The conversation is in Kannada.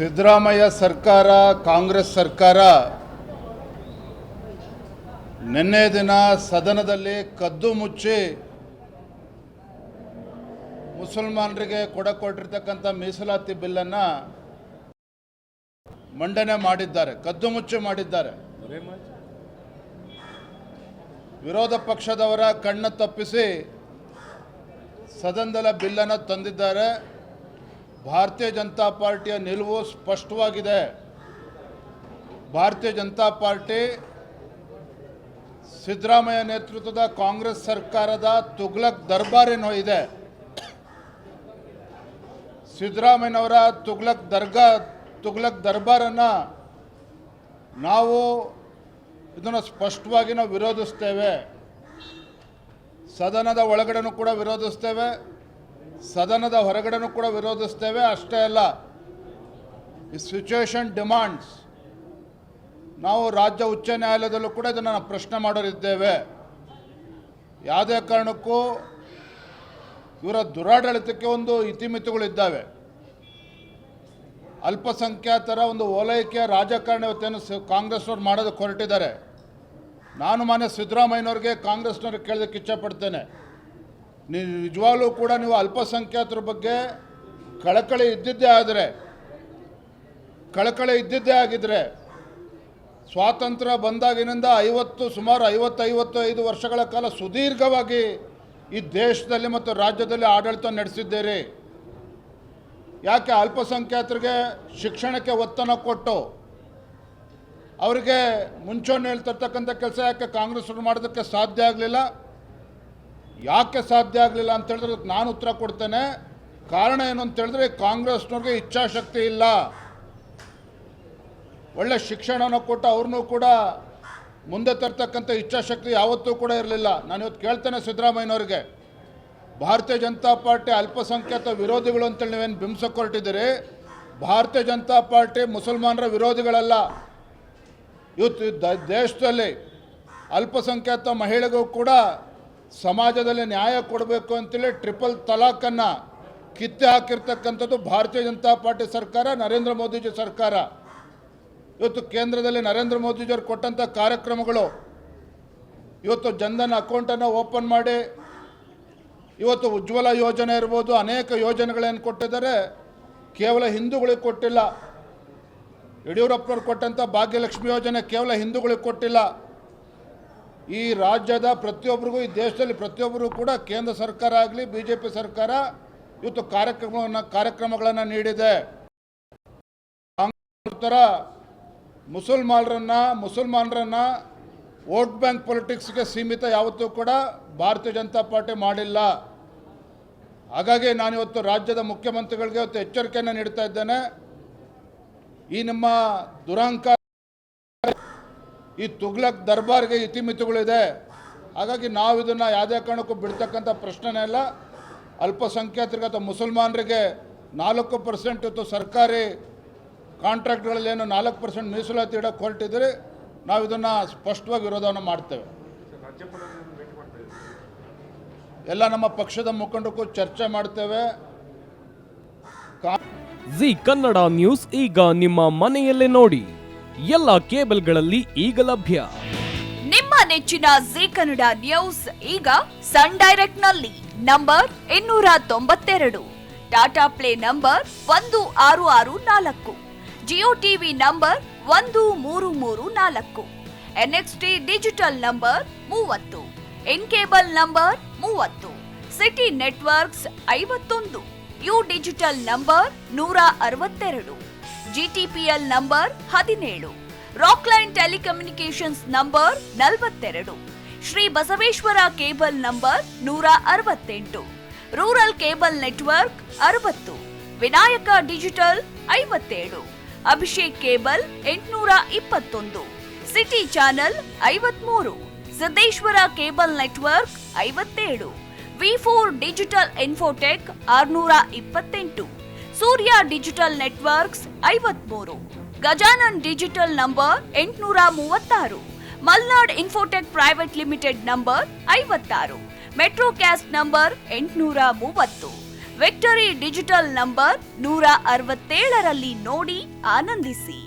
ಸಿದ್ದರಾಮಯ್ಯ ಸರ್ಕಾರ, ಕಾಂಗ್ರೆಸ್ ಸರ್ಕಾರ ನಿನ್ನೆ ದಿನ ಸದನದಲ್ಲಿ ಕದ್ದು ಮುಚ್ಚಿ ಮುಸಲ್ಮಾನರಿಗೆ ಕೊಟ್ಟಿರ್ತಕ್ಕಂಥ ಮೀಸಲಾತಿ ಬಿಲ್ಲನ್ನು ಮಂಡನೆ ಮಾಡಿದ್ದಾರೆ, ಕದ್ದು ಮುಚ್ಚಿ ಮಾಡಿದ್ದಾರೆ. ವಿರೋಧ ಪಕ್ಷದವರ ಕಣ್ಣು ತಪ್ಪಿಸಿ ಸದನದ ಬಿಲ್ಲನ್ನು ತಂದಿದ್ದಾರೆ. ಭಾರತೀಯ ಜನತಾ ಪಾರ್ಟಿಯ ನಿಲುವು ಸ್ಪಷ್ಟವಾಗಿದೆ. ಭಾರತೀಯ ಜನತಾ ಪಾರ್ಟಿ ಸಿದ್ದರಾಮಯ್ಯ ನೇತೃತ್ವದ ಕಾಂಗ್ರೆಸ್ ಸರ್ಕಾರದ ತುಗ್ಲಕ್ ದರ್ಬಾರ್ ಏನೋ ಇದೆ, ಸಿದ್ದರಾಮಯ್ಯನವರ ತುಗ್ಲಕ್ ದರ್ಬಾರನ್ನು ನಾವು ಇದನ್ನು ಸ್ಪಷ್ಟವಾಗಿ ನಾವು ವಿರೋಧಿಸ್ತೇವೆ. ಸದನದ ಒಳಗಡೆನೂ ಕೂಡ ವಿರೋಧಿಸ್ತೇವೆ, ಸದನದ ಹೊರಗಡೆನೂ ಕೂಡ ವಿರೋಧಿಸ್ತೇವೆ. ಅಷ್ಟೇ ಅಲ್ಲ, ಈ ಸಿಚುವೇಶನ್ ಡಿಮಾಂಡ್ಸ್ ನಾವು ರಾಜ್ಯ ಉಚ್ಚ ನ್ಯಾಯಾಲಯದಲ್ಲೂ ಕೂಡ ಇದನ್ನು ಪ್ರಶ್ನೆ ಮಾಡೋರಿದ್ದೇವೆ. ಯಾವುದೇ ಕಾರಣಕ್ಕೂ ಇವರ ದುರಾಡಳಿತಕ್ಕೆ ಒಂದು ಇತಿಮಿತಿಗಳಿದ್ದಾವೆ. ಅಲ್ಪಸಂಖ್ಯಾತರ ಒಂದು ಓಲೈಕೆಯ ರಾಜಕಾರಣ ಇವತ್ತೇನು ಕಾಂಗ್ರೆಸ್ನವ್ರು ಮಾಡೋದಕ್ಕೆ ಹೊರಟಿದ್ದಾರೆ. ನಾನು ಮಾನ್ಯ ಸಿದ್ದರಾಮಯ್ಯನವ್ರಿಗೆ, ಕಾಂಗ್ರೆಸ್ನವ್ರಿಗೆ ಕೇಳೋದಕ್ಕೆ ಇಚ್ಛಪಡ್ತೇನೆ, ನಿಜವಾಗ್ಲೂ ಕೂಡ ನೀವು ಅಲ್ಪಸಂಖ್ಯಾತರ ಬಗ್ಗೆ ಕಳಕಳಿ ಇದ್ದಿದ್ದೇ ಆಗಿದ್ದರೆ ಸ್ವಾತಂತ್ರ್ಯ ಬಂದಾಗಿನಿಂದ ಸುಮಾರು 50-55 ವರ್ಷಗಳ ಕಾಲ ಸುದೀರ್ಘವಾಗಿ ಈ ದೇಶದಲ್ಲಿ ಮತ್ತು ರಾಜ್ಯದಲ್ಲಿ ಆಡಳಿತ ನಡೆಸಿದ್ದೀರಿ. ಯಾಕೆ ಅಲ್ಪಸಂಖ್ಯಾತರಿಗೆ ಶಿಕ್ಷಣಕ್ಕೆ ಒತ್ತನ್ನು ಕೊಟ್ಟು ಅವರಿಗೆ ಮುಂಚೂಣಿಯಲ್ಲಿ ತರ್ತಕ್ಕಂಥ ಕೆಲಸ ಯಾಕೆ ಕಾಂಗ್ರೆಸ್ನವ್ರು ಮಾಡೋದಕ್ಕೆ ಸಾಧ್ಯ ಆಗಲಿಲ್ಲ? ಯಾಕೆ ಸಾಧ್ಯ ಆಗಲಿಲ್ಲ ಅಂತ ಹೇಳಿದ್ರೆ ನಾನು ಉತ್ತರ ಕೊಡ್ತೇನೆ. ಕಾರಣ ಏನು ಅಂತ ಹೇಳಿದ್ರೆ ಕಾಂಗ್ರೆಸ್ನವ್ರಿಗೆ ಇಚ್ಛಾಶಕ್ತಿ ಇಲ್ಲ. ಒಳ್ಳೆ ಶಿಕ್ಷಣವನ್ನು ಕೊಟ್ಟು ಅವ್ರನ್ನೂ ಕೂಡ ಮುಂದೆ ತರ್ತಕ್ಕಂಥ ಇಚ್ಛಾಶಕ್ತಿ ಯಾವತ್ತೂ ಕೂಡ ಇರಲಿಲ್ಲ. ನಾನು ಇವತ್ತು ಕೇಳ್ತೇನೆ ಸಿದ್ದರಾಮಯ್ಯನವ್ರಿಗೆ, ಭಾರತೀಯ ಜನತಾ ಪಾರ್ಟಿ ಅಲ್ಪಸಂಖ್ಯಾತ ವಿರೋಧಿಗಳು ಅಂತೇಳಿ ನೀವೇನು ಬಿಂಬಿಸಕ್ಕೆ ಹೊರಟಿದ್ದೀರಿ. ಭಾರತೀಯ ಜನತಾ ಪಾರ್ಟಿ ಮುಸಲ್ಮಾನರ ವಿರೋಧಿಗಳಲ್ಲ. ಇವತ್ತು ದೇಶದಲ್ಲಿ ಅಲ್ಪಸಂಖ್ಯಾತ ಮಹಿಳೆಗೂ ಕೂಡ ಸಮಾಜದಲ್ಲಿ ನ್ಯಾಯ ಕೊಡಬೇಕು ಅಂತೇಳಿ ಟ್ರಿಪಲ್ ತಲಾಖನ್ನು ಕಿತ್ತೆ ಹಾಕಿರ್ತಕ್ಕಂಥದ್ದು ಭಾರತೀಯ ಜನತಾ ಪಾರ್ಟಿ ಸರ್ಕಾರ, ನರೇಂದ್ರ ಮೋದಿಜಿ ಸರ್ಕಾರ. ಇವತ್ತು ಕೇಂದ್ರದಲ್ಲಿ ನರೇಂದ್ರ ಮೋದಿಜಿಯವರು ಕೊಟ್ಟಂಥ ಕಾರ್ಯಕ್ರಮಗಳು, ಇವತ್ತು ಜನ್ಧನ್ ಅಕೌಂಟನ್ನು ಓಪನ್ ಮಾಡಿ, ಇವತ್ತು ಉಜ್ವಲ ಯೋಜನೆ ಇರ್ಬೋದು, ಅನೇಕ ಯೋಜನೆಗಳೇನು ಕೊಟ್ಟಿದ್ದಾರೆ, ಕೇವಲ ಹಿಂದೂಗಳಿಗೆ ಕೊಟ್ಟಿಲ್ಲ. ಯಡಿಯೂರಪ್ಪನವ್ರು ಕೊಟ್ಟಂಥ ಭಾಗ್ಯಲಕ್ಷ್ಮಿ ಯೋಜನೆ ಕೇವಲ ಹಿಂದೂಗಳಿಗೆ ಕೊಟ್ಟಿಲ್ಲ. ಈ ರಾಜ್ಯದ ಪ್ರತಿಯೊಬ್ಬರಿಗೂ, ಈ ದೇಶದಲ್ಲಿ ಪ್ರತಿಯೊಬ್ಬರಿಗೂ ಕೂಡ ಕೇಂದ್ರ ಸರ್ಕಾರ ಆಗಲಿ BJP ಸರ್ಕಾರ ಇವತ್ತು ಕಾರ್ಯಕ್ರಮಗಳನ್ನು ನೀಡಿದೆ. ಥರ ಮುಸಲ್ಮಾನರನ್ನ ವೋಟ್ ಬ್ಯಾಂಕ್ ಪೊಲಿಟಿಕ್ಸ್ಗೆ ಸೀಮಿತ ಯಾವತ್ತೂ ಕೂಡ ಭಾರತೀಯ ಜನತಾ ಪಾರ್ಟಿ ಮಾಡಿಲ್ಲ. ಹಾಗಾಗಿ ನಾನಿವತ್ತು ರಾಜ್ಯದ ಮುಖ್ಯಮಂತ್ರಿಗಳಿಗೆ ಇವತ್ತು ಎಚ್ಚರಿಕೆಯನ್ನು ನೀಡ್ತಾ ಇದ್ದೇನೆ. ಈ ನಿಮ್ಮ ದುರಹಂಕಾರ, ಈ ತುಗ್ಲಕ್ ದರ್ಬಾರ್ಗೆ ಇತಿಮಿತಿಗಳಿದೆ. ಹಾಗಾಗಿ ನಾವು ಇದನ್ನು ಯಾವುದೇ ಕಾರಣಕ್ಕೂ ಬಿಡ್ತಕ್ಕಂಥ ಪ್ರಶ್ನೆನೇ ಇಲ್ಲ. ಅಲ್ಪಸಂಖ್ಯಾತರಿಗೆ ಅಥವಾ ಮುಸಲ್ಮಾನರಿಗೆ 4% ಇವತ್ತು ಸರ್ಕಾರಿ ಕಾಂಟ್ರಾಕ್ಟ್ಗಳಲ್ಲೇನು 4% ಮೀಸಲಾತಿ ಇಡೋಕ್ಕೆ ಹೊರಟಿದ್ರೆ ನಾವು ಇದನ್ನು ಸ್ಪಷ್ಟವಾಗಿ ವಿರೋಧವನ್ನು ಮಾಡ್ತೇವೆ. ಎಲ್ಲ ನಮ್ಮ ಪಕ್ಷದ ಮುಖಂಡಕ್ಕೂ ಚರ್ಚೆ ಮಾಡ್ತೇವೆ. ಜಿ ಕನ್ನಡ ನ್ಯೂಸ್ ಈಗ ನಿಮ್ಮ ಮನೆಯಲ್ಲೇ ನೋಡಿ. ಎಲ್ಲ ಕೇಬಲ್ಗಳಲ್ಲಿ ಈಗ ಲಭ್ಯ. ನಿಮ್ಮ ನೆಚ್ಚಿನ ಜಿ ಕನ್ನಡ ನ್ಯೂಸ್ ಈಗ ಸನ್ ಡೈರೆಕ್ಟ್ ನಲ್ಲಿ number 292, Tata play number 1664, Jio TV number 1334, NXT digital number 30, in cable number 30, city networks 51, U digital number 162, GTPL number 17, Rockline telecommunications number 42, Shri Basaveshwara cable number 168, rural cable network 60, Vinayaka digital 57, Abhishek cable 821, city channel 53, Siddeshwara cable network 57, V4 digital Infotech 628, Surya digital networks 53, Gajanan digital number 836, Malnad infotech private limited number 56, metro cast number 830, victory digital number 167ರಲ್ಲಿ ನೋಡಿ ಆನಂದಿಸಿ.